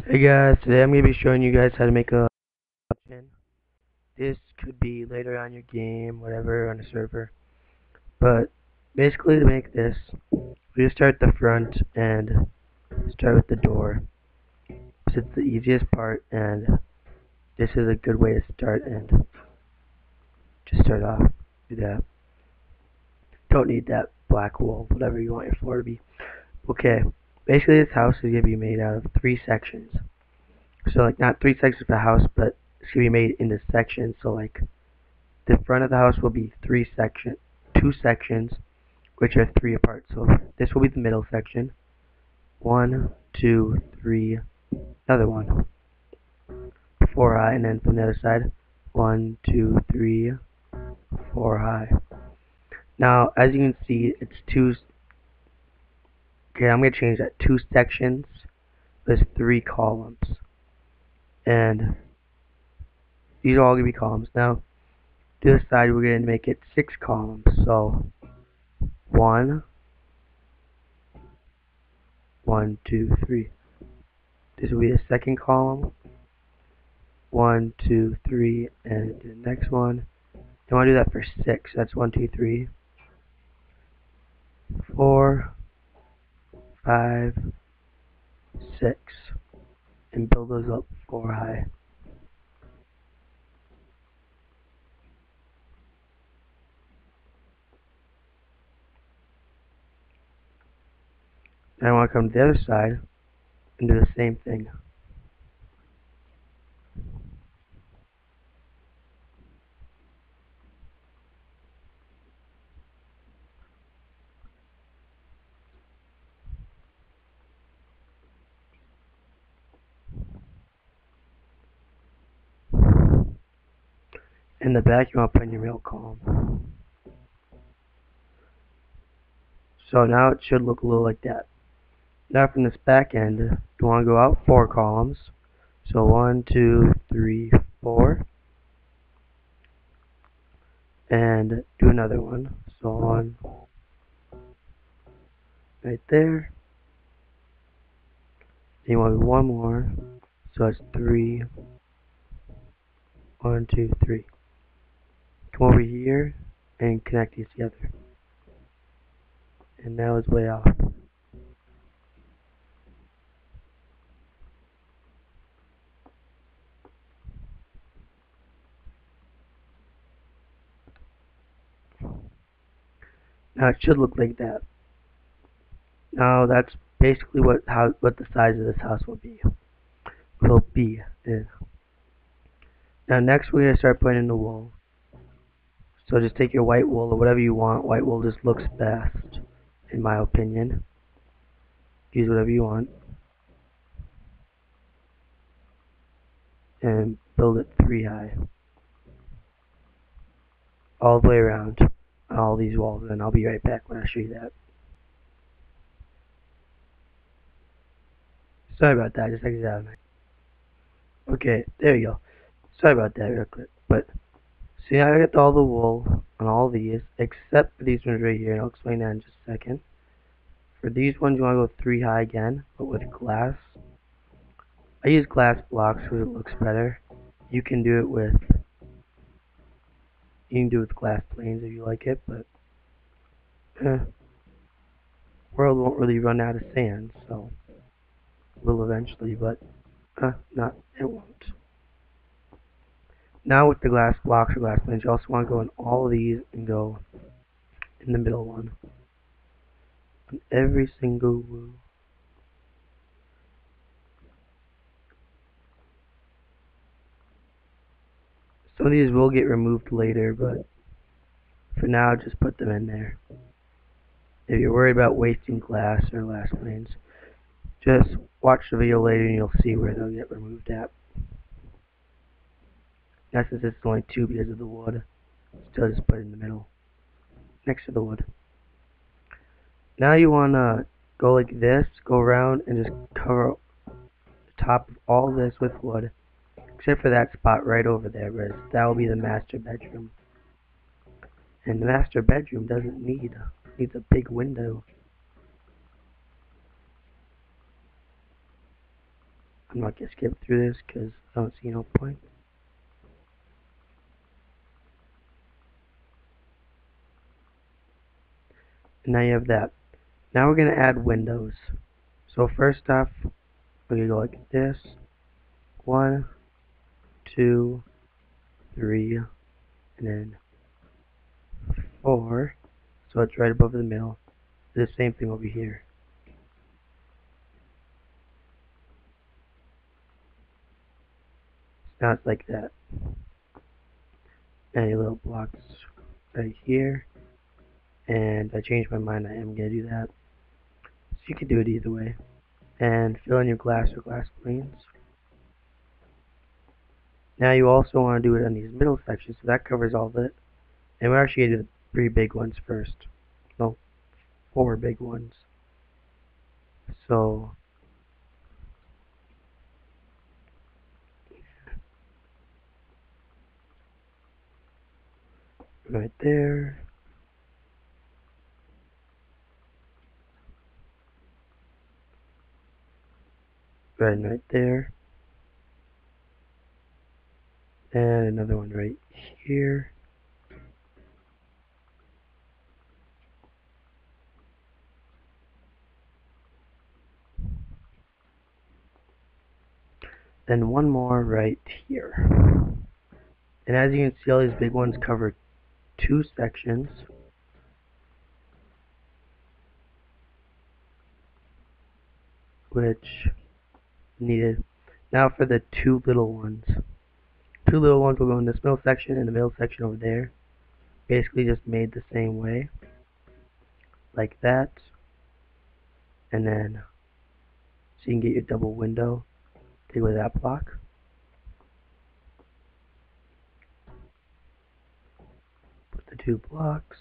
Hey guys, today I'm going to be showing you guys how to make a function. This could be later on your game, whatever, on a server. But basically to make this, we just start at the front and start with the door. So it's the easiest part, and this is a good way to start and just start off. Do that. Don't need that black wool, whatever you want your floor to be. Okay, basically this house is going to be made out of 3 sections. So like not 3 sections of the house, but it's going to be made into sections. So like the front of the house will be 2 sections, which are 3 apart. So this will be the middle section. 1, 2, 3, another one. 4 high, and then from the other side, 1, 2, 3, 4 high. Now, as you can see, it's two. Okay, I'm gonna change that. 2 sections. There's 3 columns, and these are all gonna be columns. Now, to this side, we're gonna make it 6 columns. So 1, 1, 2, 3. This will be the second column. 1, 2, 3, and the next one. You want to do that for 6. That's 1, 2, 3, 4, 5, 6, and build those up 4 high. Then I want to come to the other side and do the same thing. In the back, you want to put in your middle column. So now it should look a little like that. Now from this back end, you want to go out 4 columns. So 1, 2, 3, 4. And do another one. So 1 right there. Then you want to do 1 more. So it's 3. 1, 2, 3. Come over here and connect these together. And now it's way off. Now it should look like that. Now that's basically what the size of this house will be. Now next we're gonna start putting in the wool. So just take your white wool or whatever you want. White wool just looks best, in my opinion. Use whatever you want. And build it 3 high. All the way around on all these walls, and I'll be right back when I show you that. Sorry about that, just exit out. Okay, there you go. Sorry about that real quick. But see, I got all the wool on all these, except for these ones right here, and I'll explain that in just a second. For these ones, you want to go 3 high again, but with glass. I use glass blocks because it looks better. You can do it with glass planes if you like it, but world won't really run out of sand, so will eventually, but not it won't. Now with the glass blocks or glass planes, you also want to go in all of these and go in the middle one. On every single row. Some of these will get removed later, but for now, just put them in there. If you're worried about wasting glass or glass planes, just watch the video later and you'll see where they'll get removed at. Now since it's only 2 because of the wood, still just put it in the middle, next to the wood. Now you want to go like this, go around and just cover the top of all this with wood, except for that spot right over there, because that will be the master bedroom. And the master bedroom doesn't needs a big window. I'm not going to skip through this because I don't see no point. And now you have that. Now we're going to add windows. So first off, we're going to go like this. 1, 2, 3, and then 4. So it's right above the middle. The same thing over here. So now it's like that. Any little blocks right here. And I changed my mind, I am going to do that. So you can do it either way. And fill in your glass or glass planes. Now you also want to do it on these middle sections, so that covers all of it. And we're actually going to do the 3 big ones first. No, 4 big ones. So, right there. Right there. And another one right here. Then one more right here. And as you can see, all these big ones cover 2 sections. Which needed. Now for the 2 little ones. 2 little ones will go in this middle section and the middle section over there. Basically just made the same way. Like that. And then, so you can get your double window. Take away that block. Put the 2 blocks.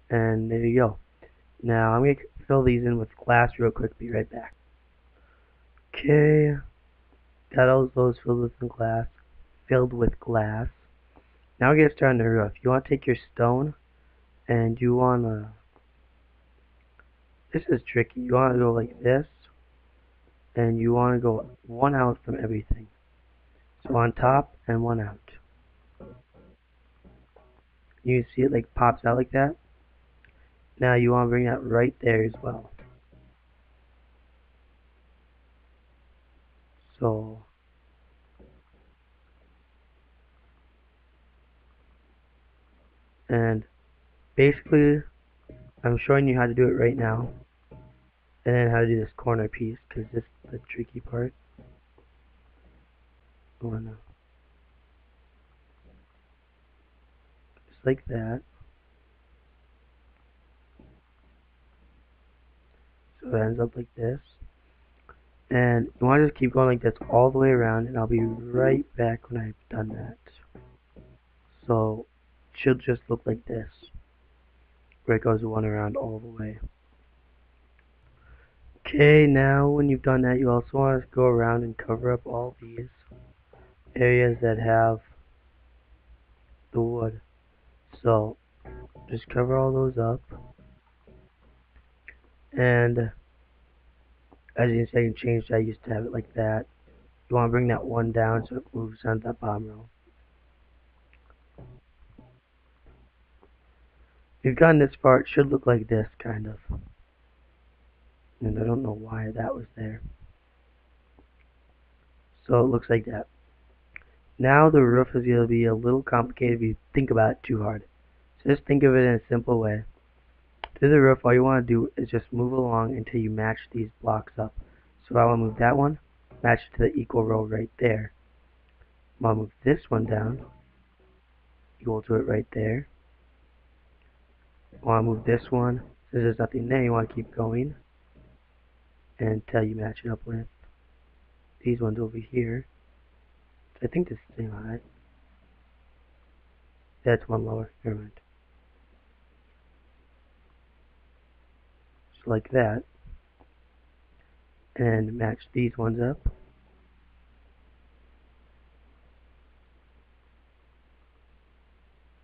And there you go. Now I'm going to fill these in with glass real quick. Be right back. Okay. Got all those filled with glass. Now we get started on the roof. You want to take your stone and you want to, this is tricky. You want to go like this and you want to go one out from everything. So on top and one out. You see it like pops out like that. Now you want to bring that right there as well. So and basically I'm showing you how to do it right now. And then how to do this corner piece because this is the tricky part. Just like that. So it ends up like this. And you want to just keep going like this all the way around, and I'll be right back when I've done that. So it should just look like this, where it goes one around all the way. Okay, now when you've done that, you also want to go around and cover up all these areas that have the wood. So just cover all those up. And as you can see, I can change that. I used to have it like that. You want to bring that one down so it moves on that bottom row. If you've gotten this far, it should look like this, kind of. And I don't know why that was there. So it looks like that. Now the roof is going to be a little complicated if you think about it too hard. So just think of it in a simple way. To the roof, all you want to do is just move along until you match these blocks up. So I want to move that one, match it to the equal row right there. I want to move this one down, equal to it right there. I want to move this one. Since there's nothing there, you want to keep going until you match it up with these ones over here. I think this is the same height. That's one lower. Never mind. Just like that. And match these ones up.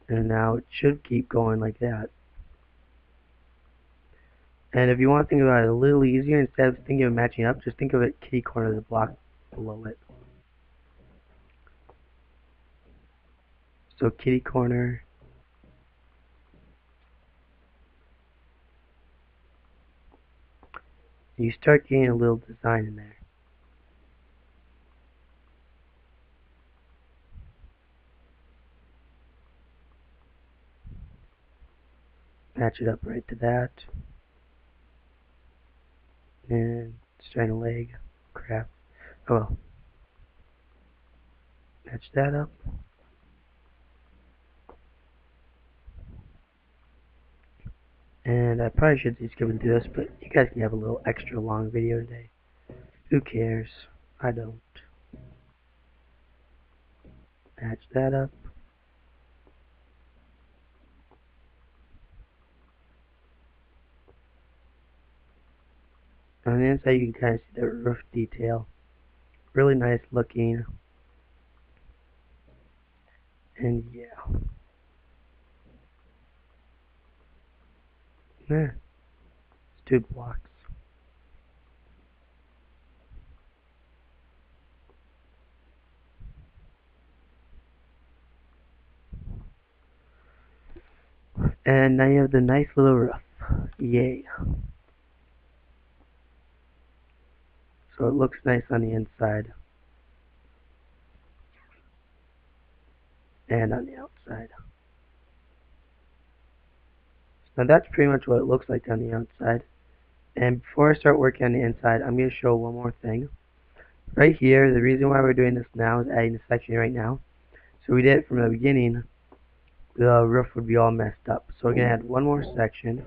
And now it should keep going like that. And if you want to think about it a little easier, instead of thinking of matching up, just think of it kitty corner of the block below it. So kitty corner, you start getting a little design in there. Match it up right to that. And strand a leg. Crap. Oh well. Match that up. And I probably should just skip and do this, but you guys can have a little extra long video today. Who cares? I don't. Match that up. On the inside you can kind of see the roof detail. Really nice looking. And yeah. There. It's 2 blocks. And now you have the nice little roof. Yay. So it looks nice on the inside. And on the outside. Now that's pretty much what it looks like on the outside. And before I start working on the inside, I'm going to show one more thing. Right here, the reason why we're doing this now is adding a section right now. So we did it from the beginning, the roof would be all messed up. So we're going to add one more section.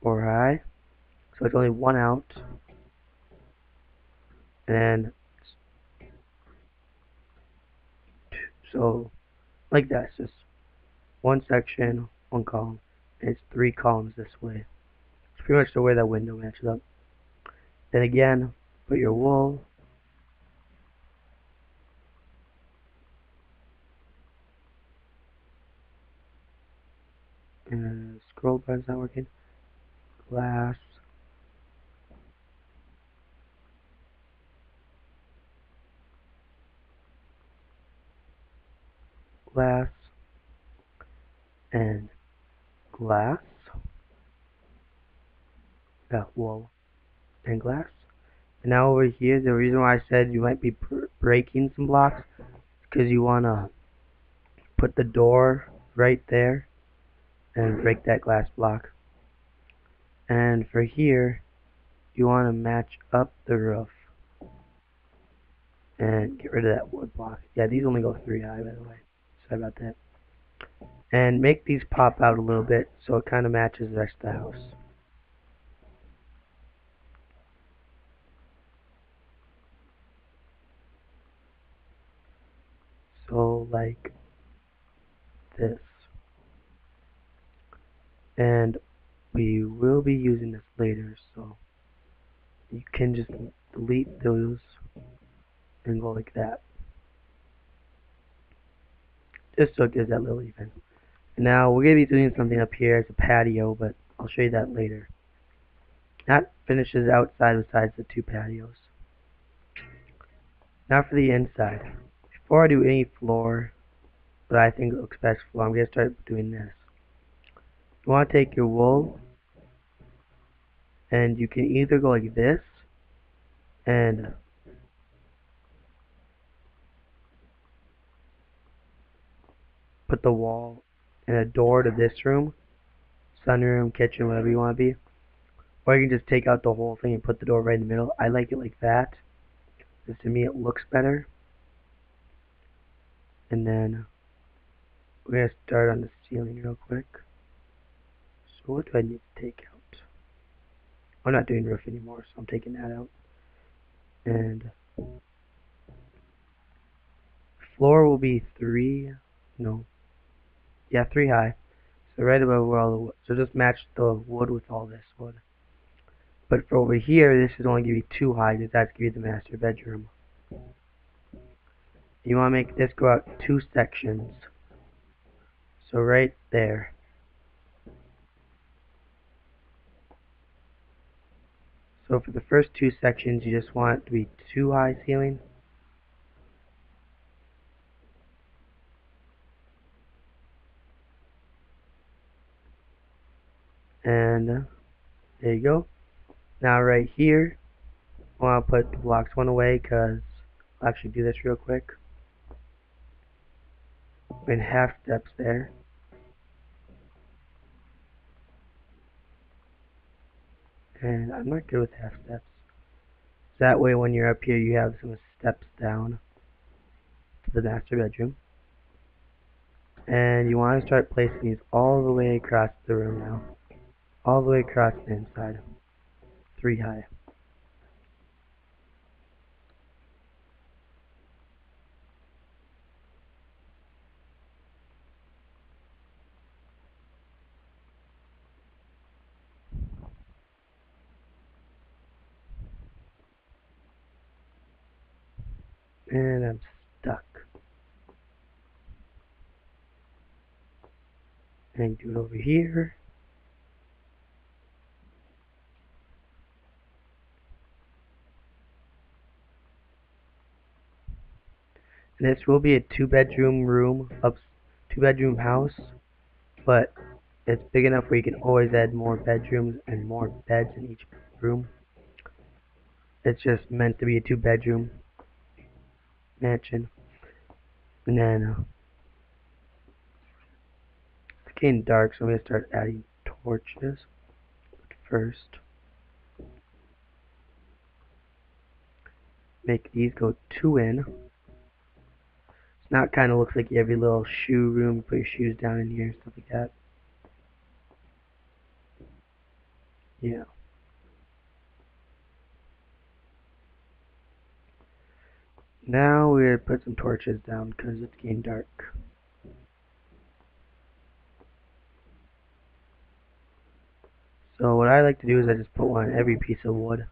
4 high. So it's only one out. And so like that, it's just one section, one column. And it's 3 columns this way. It's pretty much the way that window matches up. Then again, put your wool. And scroll button's not working. Glass. Glass. And glass. Wool. And glass. And now over here, the reason why I said you might be breaking some blocks is because you want to put the door right there and break that glass block. And for here, you want to match up the roof and get rid of that wood block. Yeah, these only go 3 high, by the way. Sorry about that. And make these pop out a little bit so it kind of matches the rest of the house. So like this. And we will be using this later, so you can just delete those and go like that. Just so it gives that little even. And now we're going to be doing something up here as a patio, but I'll show you that later. That finishes outside besides the 2 patios. Now for the inside. Before I do any floor, but I think it looks best floor, I'm going to start doing this. You want to take your wool, and you can either go like this, and put the wall and a door to this room, sunroom, kitchen, whatever you want to be. Or you can just take out the whole thing and put the door right in the middle. I like it like that, because to me it looks better. And then we're going to start on the ceiling real quick. So what do I need to take out? I'm not doing roof anymore, so I'm taking that out. And floor will be 3, no, yeah, 3 high. So right above where all the wood, so just match the wood with all this wood. But for over here, this is only going to be 2 high, because that's going to be the master bedroom. You want to make this go out 2 sections. So right there. So for the first two sections, you just want it to be 2 high ceiling. And there you go. Now right here, I want to put the blocks one away because I'll actually do this real quick. In half steps there. And I'm not good with half steps. That way when you're up here you have some steps down to the master bedroom. And you want to start placing these all the way across the room now. All the way across the inside. 3 high. And I'm stuck. And do it over here. And this will be a 2-bedroom room, 2-bedroom house, but it's big enough where you can always add more bedrooms and more beds in each room. It's just meant to be a 2-bedroom mansion. And then it's getting dark, so I'm going to start adding torches. But first, make these go 2 in. So now it kind of looks like you have your little shoe room, put your shoes down in here, stuff like that. Yeah. Now we're going to put some torches down because it's getting dark. So what I like to do is I just put one on every piece of wood.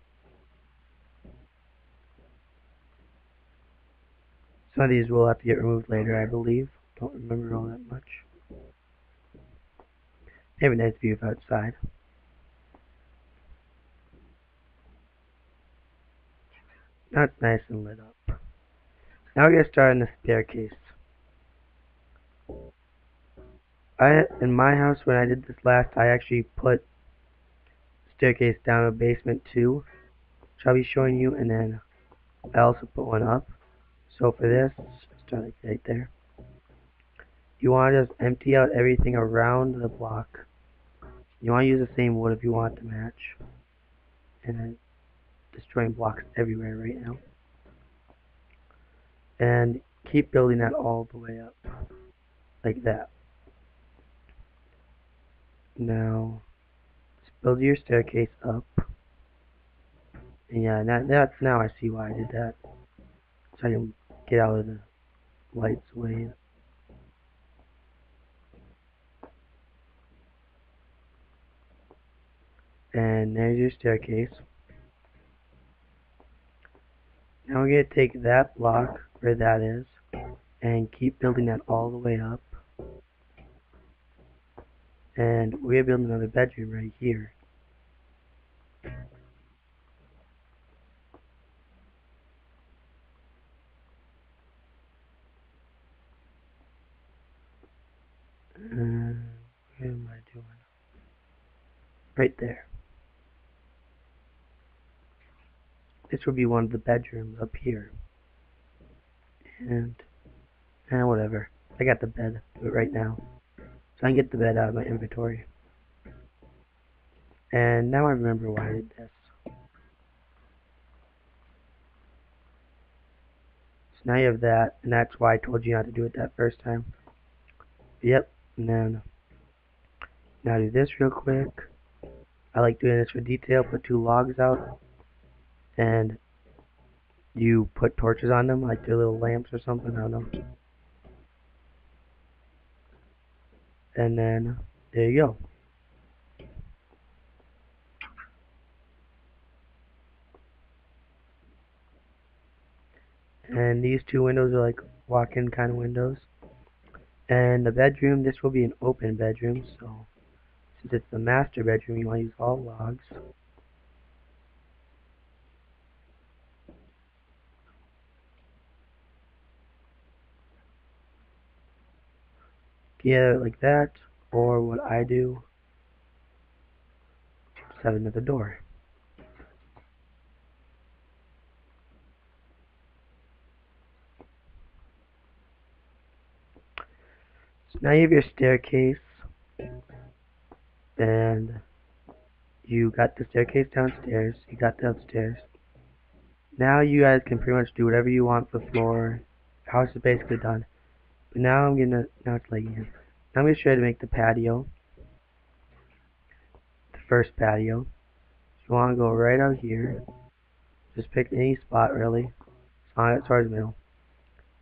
Some of these will have to get removed later, I believe. Don't remember all that much. They have a nice view of outside. Now it's nice and lit up. Now we're going to start on the staircase. In my house, when I did this last, I actually put staircase down a basement too, which I'll be showing you, and then I also put one up. So for this, start like right there. You want to just empty out everything around the block. You want to use the same wood if you want to match. And I'm destroying blocks everywhere right now. And keep building that all the way up. Like that. Now, just build your staircase up. And yeah, that's now I see why I did that. So I can get out of the lights way. And there's your staircase. Now we're going to take that block where that is and keep building that all the way up. And we're going to build another bedroom right here. What am I doing? Right there. This will be one of the bedrooms up here. And whatever. I got the bed. Do it right now. So I can get the bed out of my inventory. And now I remember why I did this. So now you have that, and that's why I told you not to do it that first time. Yep, and then now do this real quick. I like doing this for detail. Put 2 logs out, and you put torches on them, like they're little lamps or something, I don't know. And then, there you go. And these 2 windows are like walk-in kind of windows. And the bedroom, this will be an open bedroom, so since it's the master bedroom, you want to use all logs. Either like that, or what I do, set another door. So now you have your staircase, and you got the staircase downstairs, you got the upstairs. Now you guys can pretty much do whatever you want with the floor. The house is basically done. But now now it's lagging in. Now I'm gonna show you how to make the patio, the first patio. So you wanna go right out here, just pick any spot really, as long as it's towards the middle.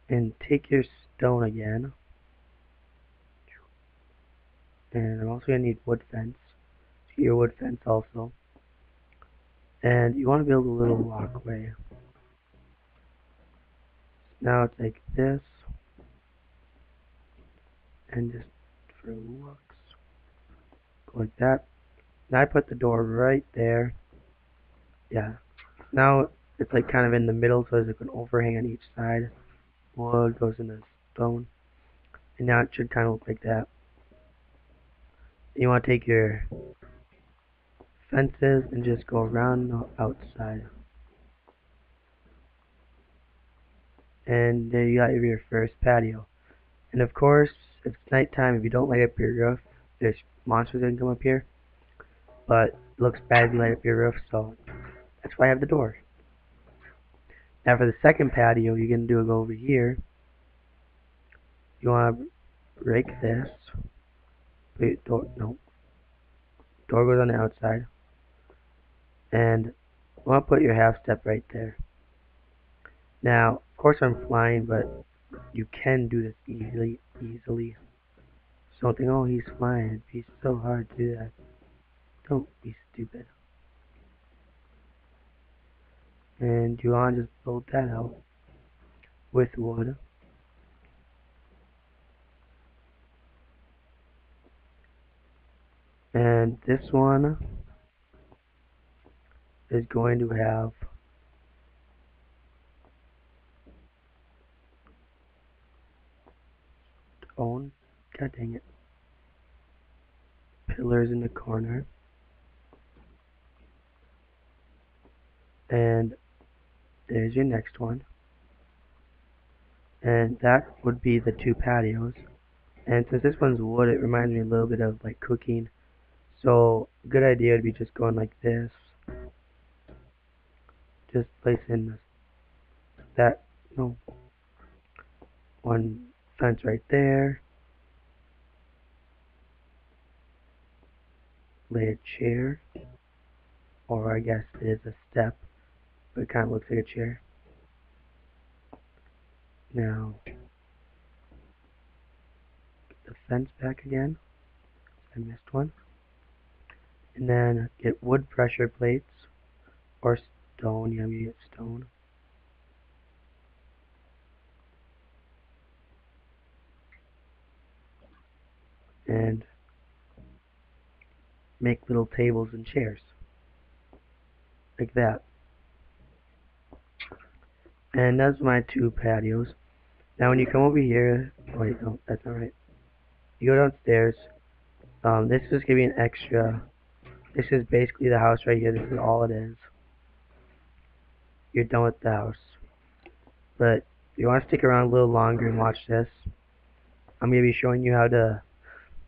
And take your stone again, and I'm also gonna need wood fence. Get your wood fence also. And you wanna build a little walkway. Now it's like this, and just for looks, go like that. Now I put the door right there. Yeah. Now it's like kind of in the middle, so there's like an overhang on each side. Wood goes into stone, and now it should kind of look like that. You want to take your fences and just go around the outside, and there you got your first patio. And of course, if it's nighttime, if you don't light up your roof, there's monsters that can come up here. But it looks bad if you light up your roof, so that's why I have the door. Now for the second patio, you're gonna do it over here. You want to break this. Wait, door, no. Door goes on the outside. And you want to put your half step right there. Now, of course I'm flying, but you can do this easily. So don't think, oh, he's flying. It'd be so hard to do that. Don't be stupid. And you want to just build that out with wood. And this one is going to have stone. God dang it. Pillars in the corner. And there's your next one. And that would be the two patios. And since this one's wood, it reminds me a little bit of like cooking. So a good idea would be just going like this. Just placing that, no, one fence right there. Lay a chair, or I guess it is a step, but it kind of looks like a chair. Now, get the fence back again. I missed one. And then get wood pressure plates, or stone. Yeah, we get stone. And make little tables and chairs. Like that. And that's my two patios. Now when you come over here, wait, no, that's not right. You go downstairs. This is gonna be an extra. This is basically the house right here. This is all it is. You're done with the house. But if you want to stick around a little longer and watch this, I'm gonna be showing you how to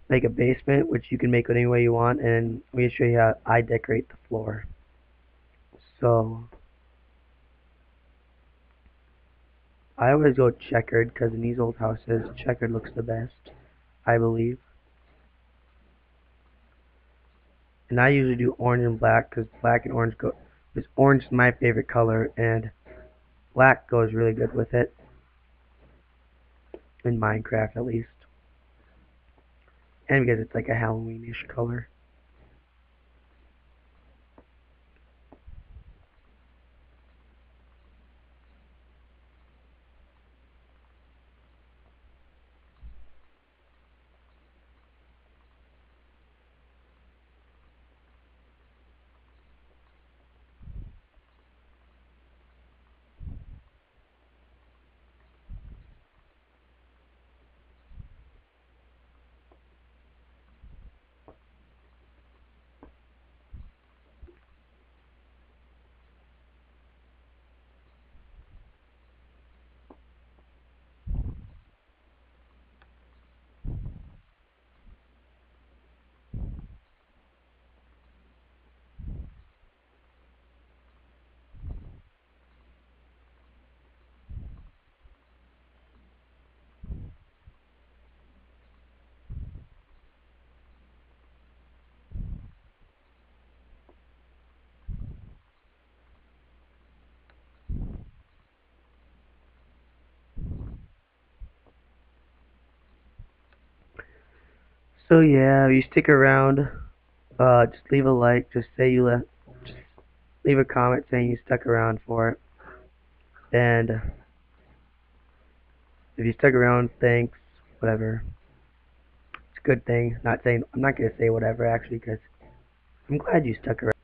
make a basement, which you can make any way you want, and I'm gonna show you how I decorate the floor. So I always go checkered because in these old houses, checkered looks the best, I believe. And I usually do orange and black because black and orange go. Because orange is my favorite color, and black goes really good with it. In Minecraft, at least. And because it's like a Halloweenish color. So yeah, if you stick around, just leave a like. Just say you left. Just leave a comment saying you stuck around for it. And if you stuck around, thanks. Whatever. It's a good thing. Not saying I'm not gonna say whatever actually, because I'm glad you stuck around.